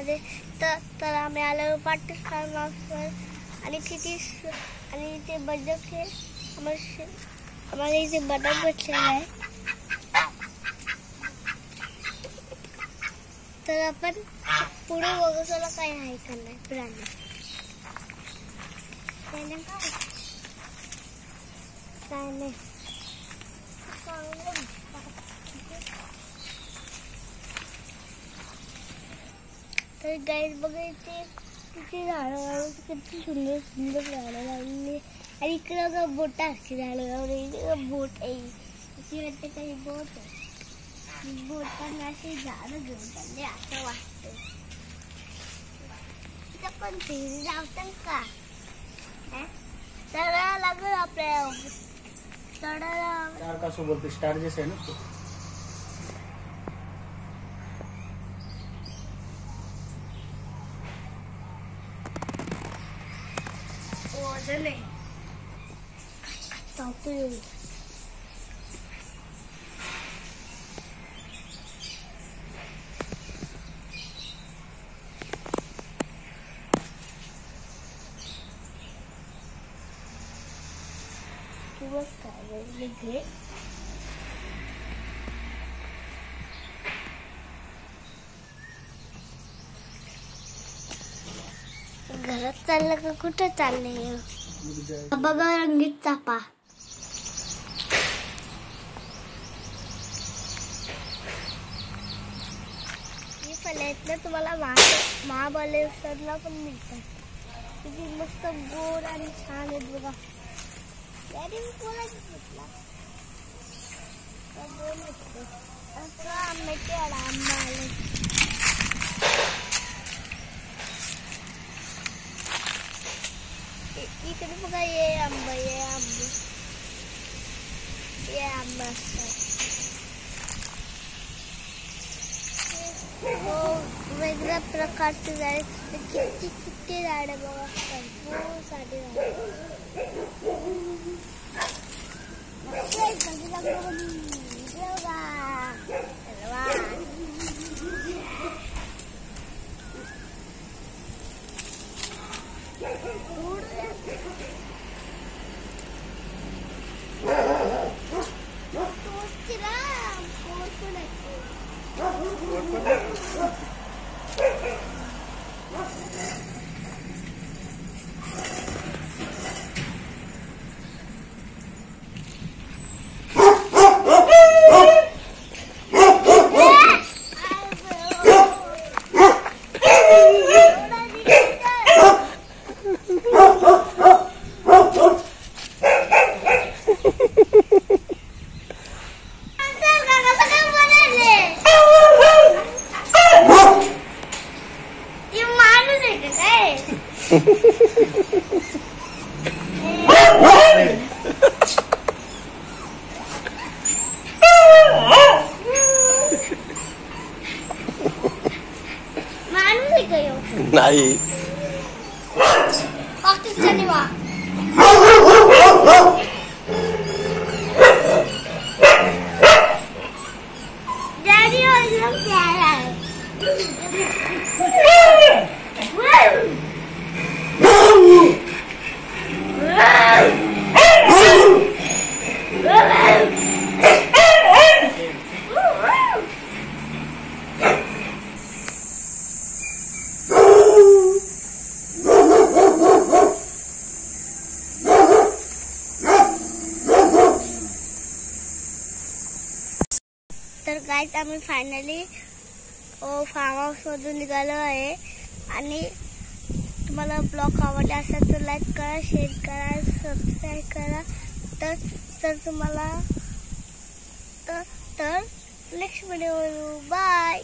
मध्ये तर आम्ही आलो पाटील फार्म हाऊसवर आणि इथे बदक आहे आम्हाला इथे बदक भेटलेला आहे. तर आपण पुढे बघू चला काय आहे का नाही प्राणी काय नाही. तर गाईस बघायचे किती झाडं किती सुंदर सुंदर झाडं लावली आणि इकडे बघा बोट असते झाडं लावली बोट आहे इथे वाटते काही बोट आहे. बोटांना असे झाडं घेऊन चालले असं वाटतं. इथं पण फेरी लावतात का चढायला लागलं आपल्याला चढायला स्टार का सोबत स्टार जैसे है ना तो वजन आहे घे घरात चाललं का कुठे चाललंय बघा रंगीत चापा. ही फळे आहेत ना तुम्हाला महाबळेश्वरला पण मिळतात. किती मस्त गोड आणि छान आहेत बघा. आंब्याचे आंबा आले इकडे बघा ये आंबा असतात. वेगळ्या प्रकारचे झाडे किती झाडे बघा भरपूर सारे नाही पाकिस्तानी वा डॅडी और प्यारा है तर गाइस आम्ही फायनली फार्म हाऊस मधून निघालो आहे आणि तुम्हाला ब्लॉग आवडला असेल तर लाईक करा, शेअर करा, सबस्क्राईब करा. तर तुम्हाला तर नेक्स्ट व्हिडिओ बाय.